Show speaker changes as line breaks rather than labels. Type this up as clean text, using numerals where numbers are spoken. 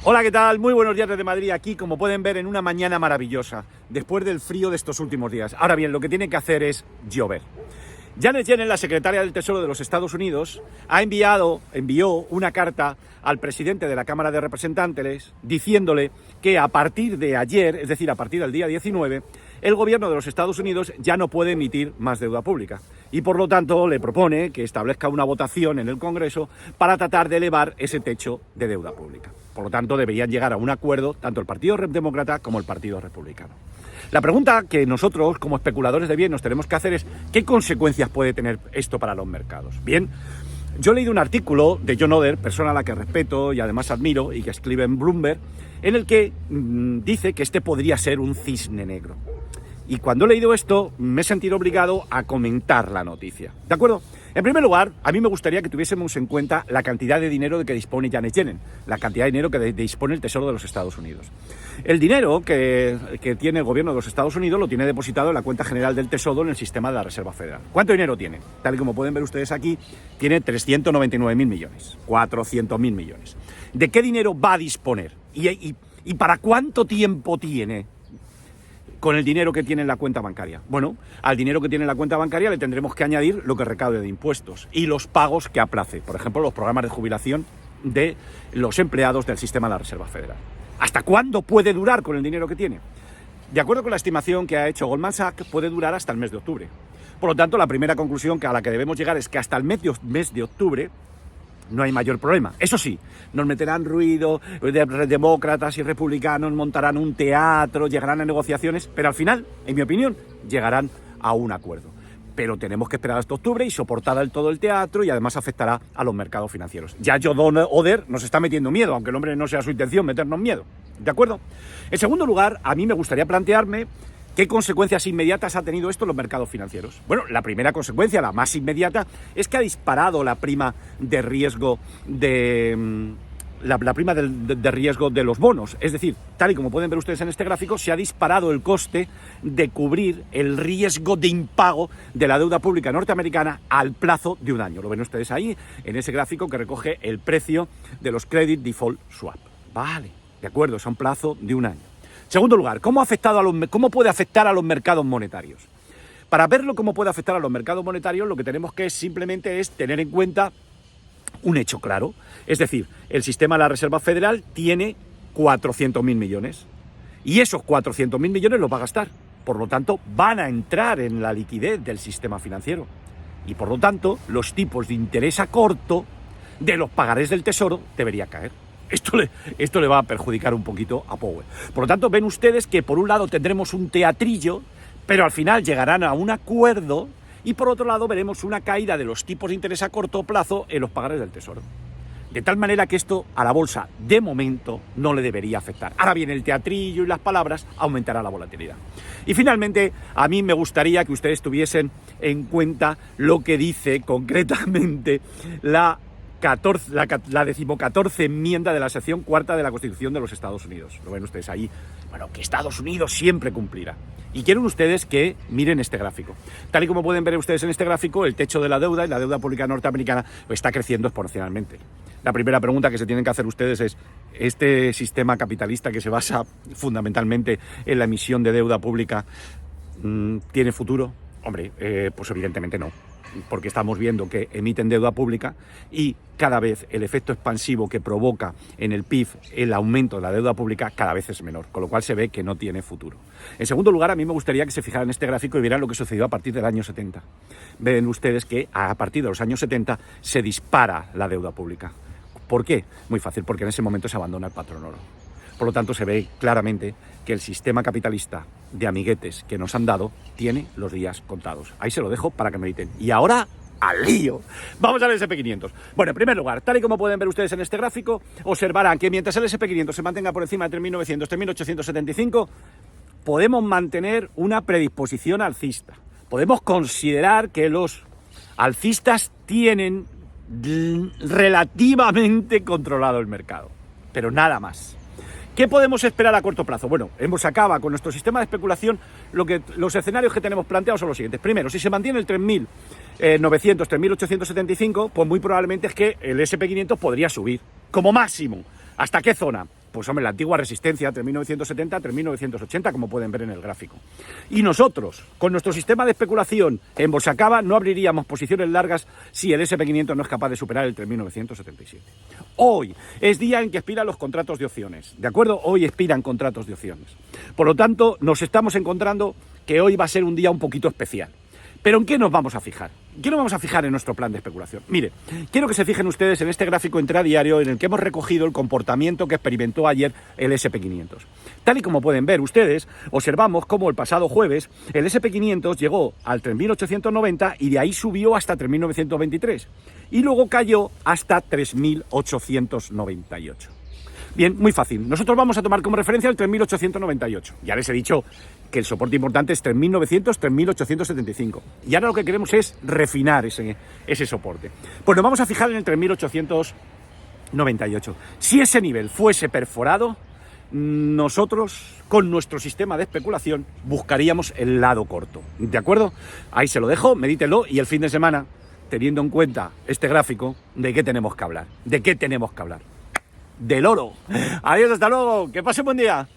Hola, ¿qué tal? Muy buenos días desde Madrid, aquí como pueden ver en una mañana maravillosa, después del frío de estos últimos días. Ahora bien, lo que tiene que hacer es llover. Janet Yellen, la secretaria del Tesoro de los Estados Unidos, envió una carta al presidente de la Cámara de Representantes diciéndole que a partir de ayer, es decir, a partir del día 19, el gobierno de los Estados Unidos ya no puede emitir más deuda pública y por lo tanto le propone que establezca una votación en el Congreso para tratar de elevar ese techo de deuda pública. Por lo tanto, deberían llegar a un acuerdo tanto el Partido Demócrata como el Partido Republicano. La pregunta que nosotros, como especuladores de bien, nos tenemos que hacer es ¿qué consecuencias puede tener esto para los mercados? Bien, yo he leído un artículo de John Oder, persona a la que respeto y además admiro y que escribe en Bloomberg, en el que dice que este podría ser un cisne negro. Y cuando he leído esto, me he sentido obligado a comentar la noticia. ¿De acuerdo? En primer lugar, a mí me gustaría que tuviésemos en cuenta la cantidad de dinero de que dispone Janet Yellen, la cantidad de dinero que dispone el Tesoro de los Estados Unidos. El dinero que tiene el gobierno de los Estados Unidos lo tiene depositado en la cuenta general del Tesoro en el sistema de la Reserva Federal. ¿Cuánto dinero tiene? Tal y como pueden ver ustedes aquí, tiene 399.000 millones, 400.000 millones. ¿De qué dinero va a disponer? ¿Y para cuánto tiempo tiene con el dinero que tiene en la cuenta bancaria? Bueno, al dinero que tiene en la cuenta bancaria le tendremos que añadir lo que recaude de impuestos y los pagos que aplace, por ejemplo, los programas de jubilación de los empleados del sistema de la Reserva Federal. ¿Hasta cuándo puede durar con el dinero que tiene? De acuerdo con la estimación que ha hecho Goldman Sachs, puede durar hasta el mes de octubre. Por lo tanto, la primera conclusión a la que debemos llegar es que hasta el mes de octubre no hay mayor problema. Eso sí, nos meterán ruido, demócratas y republicanos montarán un teatro, llegarán a negociaciones, pero al final, en mi opinión, llegarán a un acuerdo. Pero tenemos que esperar hasta octubre y soportar todo el teatro y además afectará a los mercados financieros. Ya John Oder nos está metiendo miedo, aunque el hombre no sea su intención meternos miedo. ¿De acuerdo? En segundo lugar, a mí me gustaría plantearme ¿qué consecuencias inmediatas ha tenido esto en los mercados financieros? Bueno, la primera consecuencia, la más inmediata, es que ha disparado la prima de riesgo de riesgo de los bonos. Es decir, tal y como pueden ver ustedes en este gráfico, se ha disparado el coste de cubrir el riesgo de impago de la deuda pública norteamericana al plazo de un año. Lo ven ustedes ahí, en ese gráfico que recoge el precio de los Credit Default Swap. Vale, de acuerdo, es a un plazo de un año. Segundo lugar, ¿cómo puede afectar a los mercados monetarios? Para verlo cómo puede afectar a los mercados monetarios, lo que tenemos que simplemente es tener en cuenta un hecho claro. Es decir, el sistema de la Reserva Federal tiene 400.000 millones y esos 400.000 millones los va a gastar. Por lo tanto, van a entrar en la liquidez del sistema financiero y por lo tanto, los tipos de interés a corto de los pagarés del Tesoro debería caer. Esto le va a perjudicar un poquito a Powell. Por lo tanto, ven ustedes que por un lado tendremos un teatrillo, pero al final llegarán a un acuerdo y por otro lado veremos una caída de los tipos de interés a corto plazo en los pagares del Tesoro. De tal manera que esto a la bolsa, de momento, no le debería afectar. Ahora bien, el teatrillo y las palabras aumentará la volatilidad. Y finalmente, a mí me gustaría que ustedes tuviesen en cuenta lo que dice concretamente la 14ª enmienda de la sección cuarta de la Constitución de los Estados Unidos. Lo ven ustedes ahí. Bueno, que Estados Unidos siempre cumplirá. Y quieren ustedes que miren este gráfico. Tal y como pueden ver ustedes en este gráfico, el techo de la deuda y la deuda pública norteamericana está creciendo exponencialmente. La primera pregunta que se tienen que hacer ustedes es, ¿este sistema capitalista que se basa fundamentalmente en la emisión de deuda pública tiene futuro? Hombre, pues evidentemente no. Porque estamos viendo que emiten deuda pública y cada vez el efecto expansivo que provoca en el PIB el aumento de la deuda pública cada vez es menor, con lo cual se ve que no tiene futuro. En segundo lugar, a mí me gustaría que se fijaran en este gráfico y vieran lo que sucedió a partir del año 70. Ven ustedes que a partir de los años 70 se dispara la deuda pública. ¿Por qué? Muy fácil, porque en ese momento se abandona el patrón oro. Por lo tanto, se ve claramente que el sistema capitalista de amiguetes que nos han dado tiene los días contados. Ahí se lo dejo para que mediten. Y ahora, ¡al lío! Vamos al SP500. Bueno, en primer lugar, tal y como pueden ver ustedes en este gráfico, observarán que mientras el SP500 se mantenga por encima de 3.900, 3.875, podemos mantener una predisposición alcista. Podemos considerar que los alcistas tienen relativamente controlado el mercado, pero nada más. ¿Qué podemos esperar a corto plazo? Bueno, acaba con nuestro sistema de especulación. Los escenarios que tenemos planteados son los siguientes. Primero, si se mantiene el 3.900, 3.875, pues muy probablemente es que el SP500 podría subir, como máximo. ¿Hasta qué zona? pues hombre, la antigua resistencia, 3.970, 3.980, como pueden ver en el gráfico. Y nosotros, con nuestro sistema de especulación en Bolsacaba, no abriríamos posiciones largas si el SP500 no es capaz de superar el 3.977. Hoy es día en que expiran los contratos de opciones, ¿de acuerdo? Hoy expiran contratos de opciones. Por lo tanto, nos estamos encontrando que hoy va a ser un día un poquito especial. ¿Pero en qué nos vamos a fijar? ¿Qué nos vamos a fijar en nuestro plan de especulación? Mire, quiero que se fijen ustedes en este gráfico intradiario en el que hemos recogido el comportamiento que experimentó ayer el SP500. Tal y como pueden ver ustedes, observamos cómo el pasado jueves el SP500 llegó al 3.890 y de ahí subió hasta 3.923 y luego cayó hasta 3.898. Bien, muy fácil. Nosotros vamos a tomar como referencia el 3.898. Ya les he dicho que el soporte importante es 3.900, 3.875. Y ahora lo que queremos es refinar ese soporte. Pues nos vamos a fijar en el 3.898. Si ese nivel fuese perforado, nosotros, con nuestro sistema de especulación, buscaríamos el lado corto. ¿De acuerdo? Ahí se lo dejo, medítelo y el fin de semana, teniendo en cuenta este gráfico, ¿de qué tenemos que hablar? ¿De qué tenemos que hablar? Del oro. Adiós, hasta luego. Que pase buen día.